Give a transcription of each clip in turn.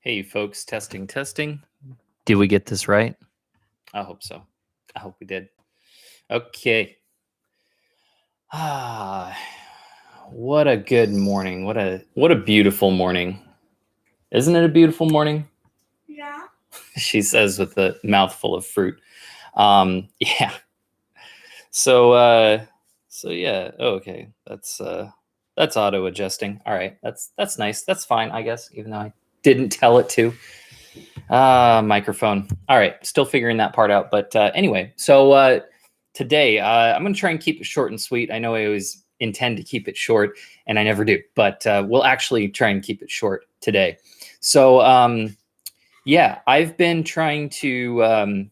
Hey folks, testing. Did we get this right? I hope so. I hope we did. Okay. What a good morning. What a beautiful morning. Isn't it a beautiful morning? Yeah. She says with a mouthful of fruit. Yeah. So yeah. Oh, okay. That's auto adjusting. All right. That's nice. That's fine, I guess, even though I didn't tell it to. Microphone. All right, still figuring that part out. But anyway, so today I'm going to try and keep it short and sweet. I know I always intend to keep it short, and I never do. But we'll actually try and keep it short today. So yeah, I've been trying to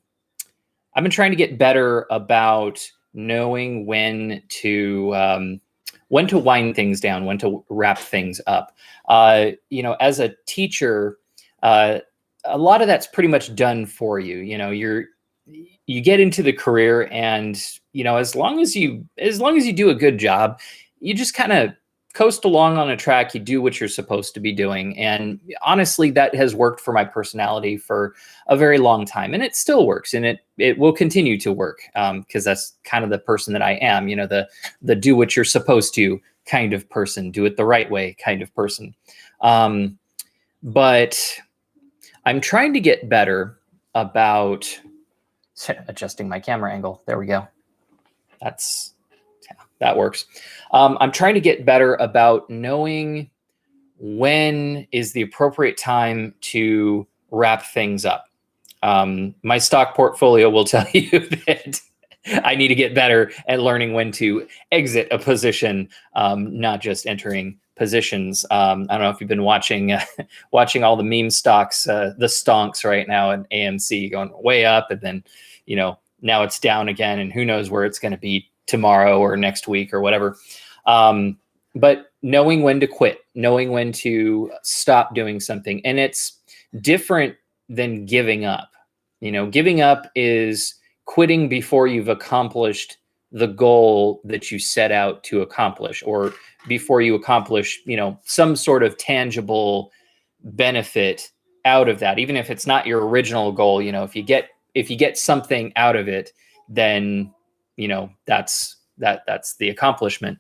get better about knowing when to wind things down, when to wrap things up. As a teacher, a lot of that's pretty much done for you. You get into the career, and as long as you do a good job, you just kind of coast along on a track. You do what you're supposed to be doing, and honestly, that has worked for my personality for a very long time, and it still works, and it will continue to work, because that's kind of the person that I am. The do what you're supposed to kind of person, do it the right way kind of person. But I'm trying to get better about adjusting my camera angle. There we go. That works. I'm trying to get better about knowing when is the appropriate time to wrap things up. My stock portfolio will tell you that I need to get better at learning when to exit a position, not just entering positions. I don't know if you've been watching all the meme stocks, the stonks right now at AMC going way up, and then now it's down again, and who knows where it's going to be tomorrow or next week or whatever. But knowing when to quit, knowing when to stop doing something, and it's different than giving up. Giving up is quitting before you've accomplished the goal that you set out to accomplish, or before you accomplish, some sort of tangible benefit out of that. Even if it's not your original goal, if you get something out of it, then that's the accomplishment.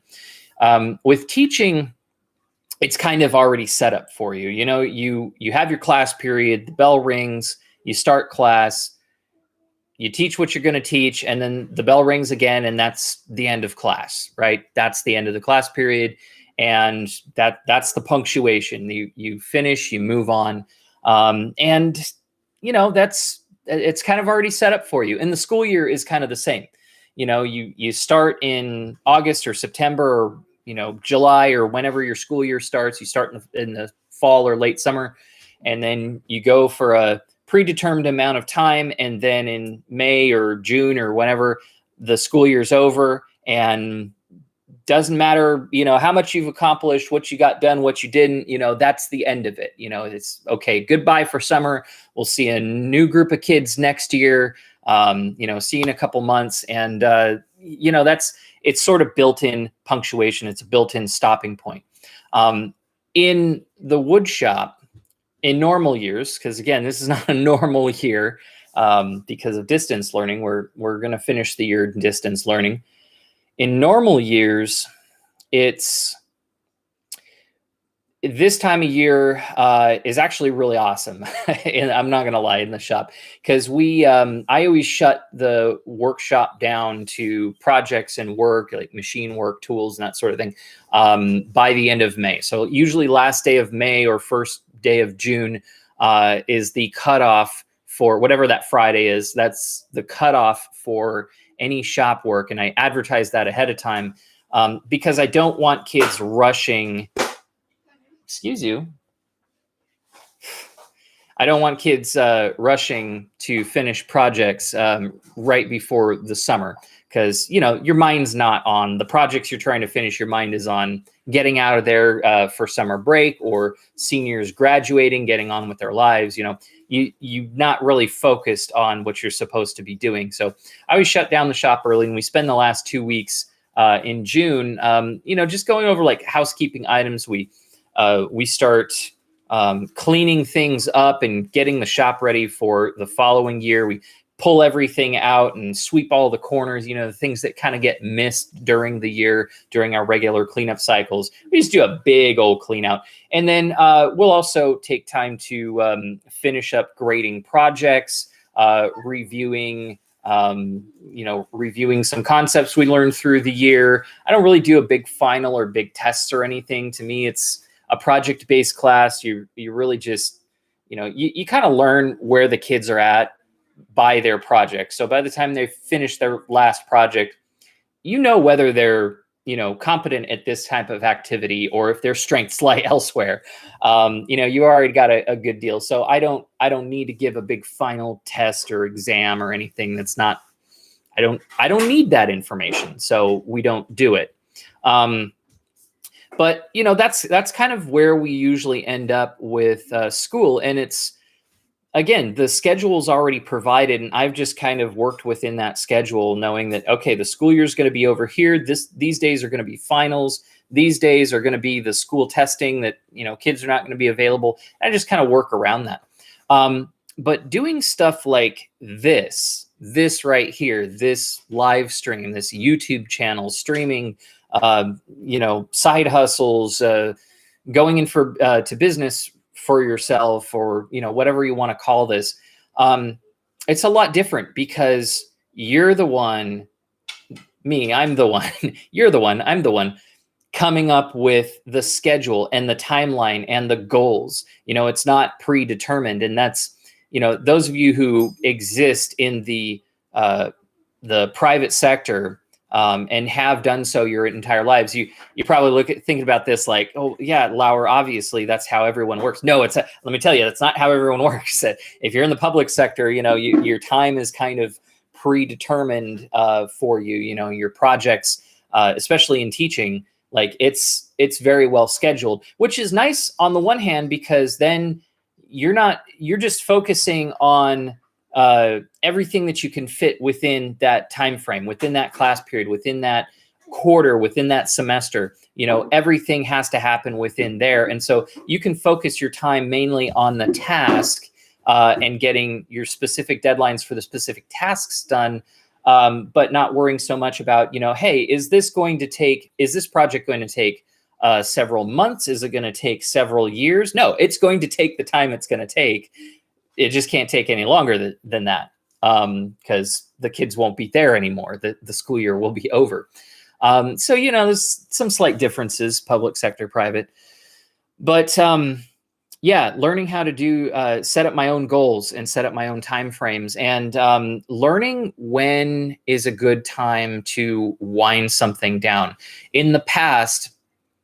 With teaching, it's kind of already set up for you. You have your class period, the bell rings, you start class, you teach what you're going to teach, and then the bell rings again, and that's the end of class, right? That's the end of the class period, and that's the punctuation. You finish, you move on, and it's kind of already set up for you. And the school year is kind of the same. You start in August or September, or July, or whenever your school year starts. You start in the fall or late summer, and then you go for a predetermined amount of time, and then in May or June or whenever the school year's over, and doesn't matter how much you've accomplished, what you got done, what you didn't, that's the end of it. It's okay, goodbye for summer, we'll see a new group of kids next year, see you in a couple months. And it's sort of built-in punctuation. It's a built-in stopping point. In the wood shop, in normal years, because again, this is not a normal year, because of distance learning. We're going to finish the year in distance learning. In normal years, it's this time of year is actually really awesome. And I'm not going to lie, in the shop, because I always shut the workshop down to projects and work, like machine work, tools, and that sort of thing, by the end of May. So usually last day of May or first day of June is the cutoff for whatever that Friday is. That's the cutoff for any shop work. And I advertise that ahead of time, because I don't want kids rushing. Excuse you. I don't want kids rushing to finish projects right before the summer, because your mind's not on the projects you're trying to finish. Your mind is on getting out of there for summer break, or seniors graduating, getting on with their lives. You're not really focused on what you're supposed to be doing. So I always shut down the shop early, and we spend the last 2 weeks in June, just going over like housekeeping items. We start cleaning things up and getting the shop ready for the following year. We pull everything out and sweep all the corners, the things that kind of get missed during the year, during our regular cleanup cycles. We just do a big old clean out. And then we'll also take time to finish up grading projects, reviewing some concepts we learned through the year. I don't really do a big final or big tests or anything. To me, it's a project-based class. You really just, you kind of learn where the kids are at by their project. So by the time they finish their last project, whether they're, competent at this type of activity or if their strengths lie elsewhere. You already got a good deal. So I don't need to give a big final test or exam or anything that's not, I don't need that information. So we don't do it. But that's kind of where we usually end up with school. And it's, again, the schedule is already provided, and I've just kind of worked within that schedule, knowing that, okay, the school year is going to be over here. These days are going to be finals. These days are going to be the school testing that, kids are not going to be available. I just kind of work around that. But doing stuff like this right here, this live stream, this YouTube channel, streaming, side hustles, going in to business for yourself, or whatever you want to call this, it's a lot different because you're the one, I'm the one, you're the one, I'm the one coming up with the schedule and the timeline and the goals. It's not predetermined. And that's, those of you who exist in the private sector, and have done so your entire lives, you probably thinking about this like, oh yeah, Lauer, obviously that's how everyone works. No, let me tell you, that's not how everyone works. If you're in the public sector, your time is kind of predetermined for you. Your projects, especially in teaching, like it's very well scheduled, which is nice on the one hand, because then you're just focusing on everything that you can fit within that time frame, within that class period, within that quarter, within that semester. Everything has to happen within there. And so you can focus your time mainly on the task and getting your specific deadlines for the specific tasks done, but not worrying so much about, hey, is this project going to take several months? Is it going to take several years? No, it's going to take the time it's going to take. It just can't take any longer than that, because the kids won't be there anymore. The school year will be over. So, there's some slight differences, public sector, private. But learning how to set up my own goals and set up my own time frames, and learning when is a good time to wind something down. In the past,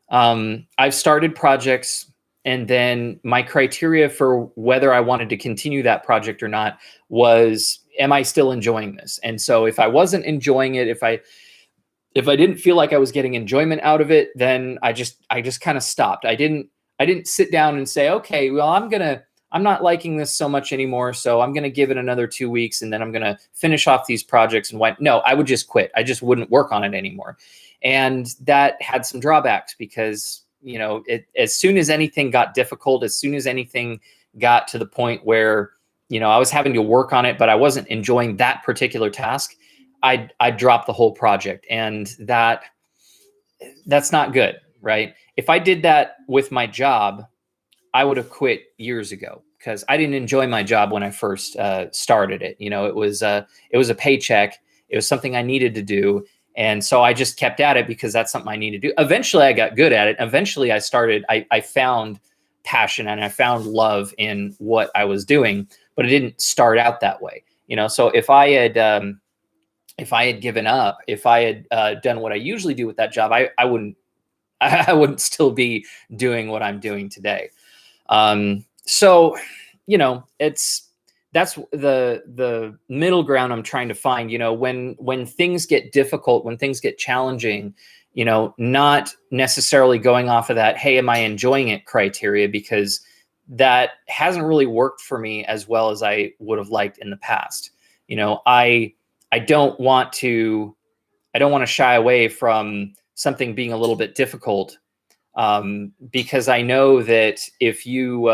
I've started projects, and then my criteria for whether I wanted to continue that project or not was, am I still enjoying this? And so if I wasn't enjoying it, if I didn't feel like I was getting enjoyment out of it, then I just kind of stopped. I didn't sit down and say, okay, well, I'm not liking this so much anymore, so I'm going to give it another 2 weeks, and then I'm going to finish off these projects and no, I would just quit. I just wouldn't work on it anymore. And that had some drawbacks because, as soon as anything got difficult, as soon as anything got to the point where, I was having to work on it, but I wasn't enjoying that particular task, I dropped the whole project. And that's not good, right? If I did that with my job, I would have quit years ago because I didn't enjoy my job when I first started it. It was a paycheck. It was something I needed to do. And so I just kept at it because that's something I need to do. Eventually I got good at it. Eventually I found passion and I found love in what I was doing, but it didn't start out that way. So if I had given up, if I had done what I usually do with that job, I wouldn't still be doing what I'm doing today. So, that's the middle ground I'm trying to find, when things get difficult, when things get challenging, not necessarily going off of that, hey, am I enjoying it criteria, because that hasn't really worked for me as well as I would have liked in the past. I don't want to shy away from something being a little bit difficult, because I know that if you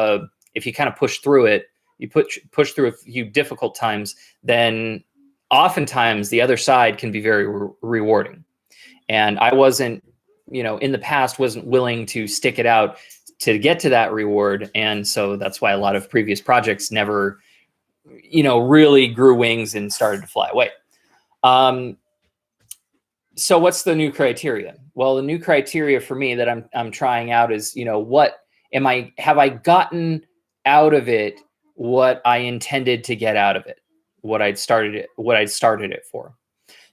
kind of push through it, you push through a few difficult times, then oftentimes the other side can be very rewarding. And I wasn't, in the past, wasn't willing to stick it out to get to that reward. And so that's why a lot of previous projects never, really grew wings and started to fly away. So what's the new criteria? Well, the new criteria for me that I'm trying out is, have I gotten out of it what I intended to get out of it, what I'd started it for.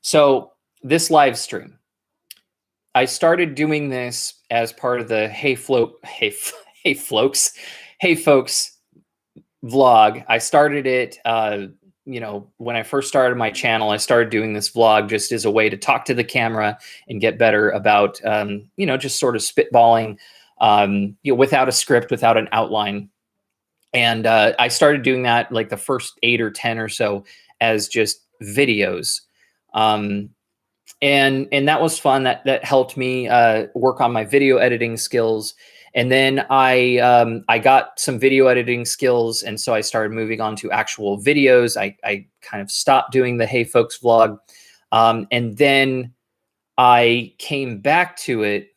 So this live stream, I started doing this as part of the Hey Folks vlog. I started it, when I first started my channel, I started doing this vlog just as a way to talk to the camera and get better about, just sort of spitballing, without a script, without an outline. And I started doing that like the first 8 or 10 or so as just videos. And that was fun. That helped me work on my video editing skills. And then I got some video editing skills, and so I started moving on to actual videos. I kind of stopped doing the Hey Folks vlog, and then I came back to it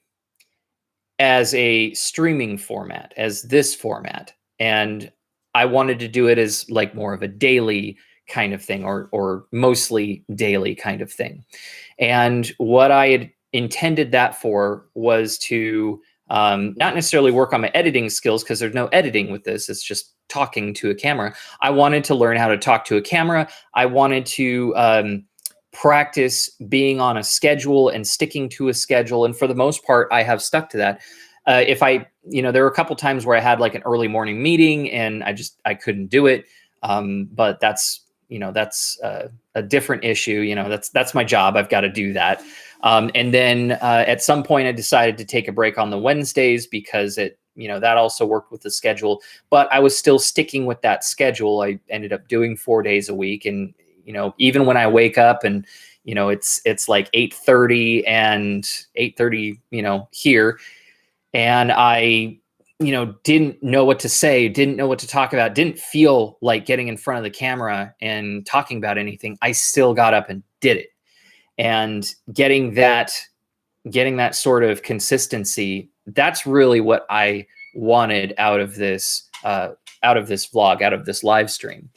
as a streaming format, as this format, and I wanted to do it as like more of a daily kind of thing, or mostly daily kind of thing. And what I had intended that for was to not necessarily work on my editing skills, because there's no editing with this. It's just talking to a camera. I wanted to learn how to talk to a camera. I wanted to practice being on a schedule and sticking to a schedule. And for the most part, I have stuck to that. There were a couple times where I had like an early morning meeting and I couldn't do it. But that's a different issue. That's my job. I've got to do that. And then at some point I decided to take a break on the Wednesdays because that also worked with the schedule, but I was still sticking with that schedule. I ended up doing 4 days a week. And, even when I wake up and, it's like 8:30 and 8:30, here, and I, didn't know what to say, didn't know what to talk about, didn't feel like getting in front of the camera and talking about anything, I still got up and did it. And getting that sort of consistency, that's really what I wanted out of this vlog, out of this live stream.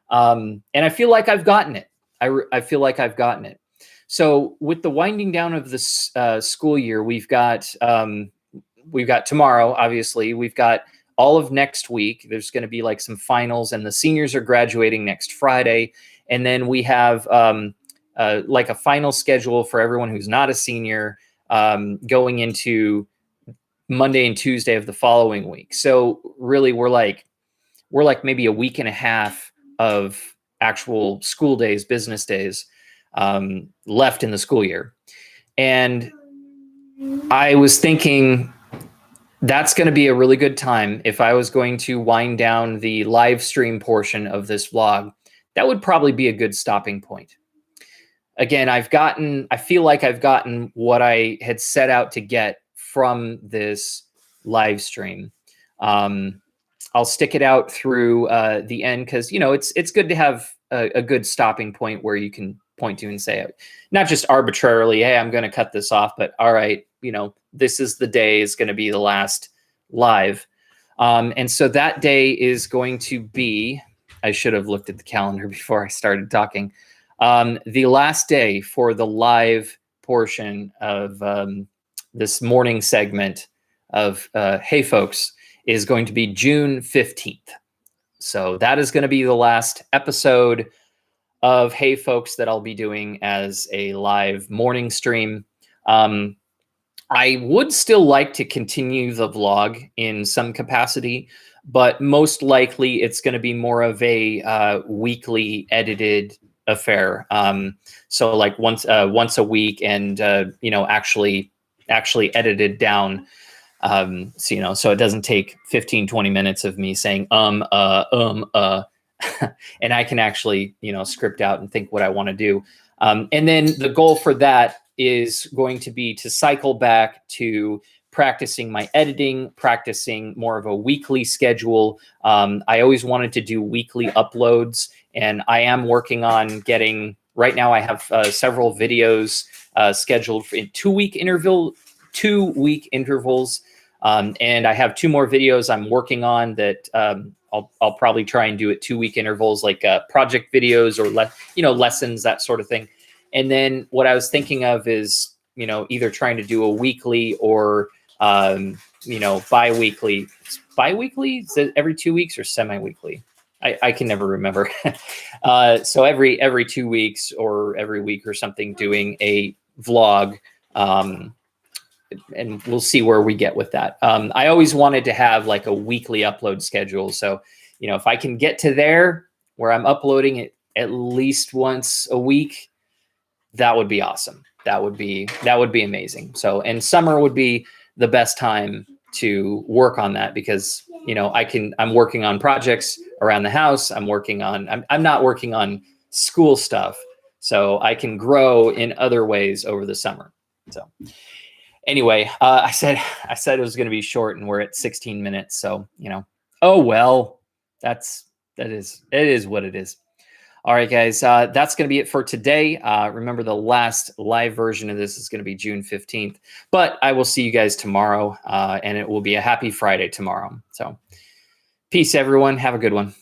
And I feel like I've gotten it. I feel like I've gotten it. So with the winding down of this school year, we've got tomorrow, obviously. We've got all of next week. There's going to be like some finals, and the seniors are graduating next Friday. And then we have like a final schedule for everyone who's not a senior going into Monday and Tuesday of the following week. So really we're like maybe a week and a half of actual school days, business days left in the school year. And I was thinking that's going to be a really good time. If I was going to wind down the live stream portion of this vlog, that would probably be a good stopping point. Again, I feel like I've gotten what I had set out to get from this live stream. I'll stick it out through the end because, it's good to have a good stopping point where you can point to and say, not just arbitrarily, hey, I'm going to cut this off, but all right, this is the day is going to be the last live. And so that day is going to be, I should have looked at the calendar before I started talking. The last day for the live portion of this morning segment of Hey Folks is going to be June 15th. So that is going to be the last episode of Hey Folks that I'll be doing as a live morning stream. I would still like to continue the vlog in some capacity, but most likely it's going to be more of a weekly edited affair. So like once a week, and actually edited down. So it doesn't take 15-20 minutes of me saying and I can actually script out and think what I want to do. And then the goal for that is going to be to cycle back to practicing my editing, practicing more of a weekly schedule. I always wanted to do weekly uploads, and I am working on getting, right now I have several videos scheduled in 2-week intervals. And I have 2 more videos I'm working on that I'll probably try and do at 2-week intervals, like project videos or lessons, that sort of thing. And then what I was thinking of is, either trying to do a weekly or bi-weekly. It's bi-weekly? Is it every 2 weeks or semi-weekly? I can never remember. So every 2 weeks or every week or something, doing a vlog. And we'll see where we get with that. I always wanted to have like a weekly upload schedule. So, if I can get to there where I'm uploading it at least once a week, that would be awesome. That would be amazing. So, and summer would be the best time to work on that because, I'm working on projects around the house. I'm not working on school stuff. So I can grow in other ways over the summer. So anyway, I said it was going to be short, and we're at 16 minutes. So, oh well, it is what it is. All right, guys, that's going to be it for today. Remember, the last live version of this is going to be June 15th, but I will see you guys tomorrow, and it will be a happy Friday tomorrow. So peace, everyone. Have a good one.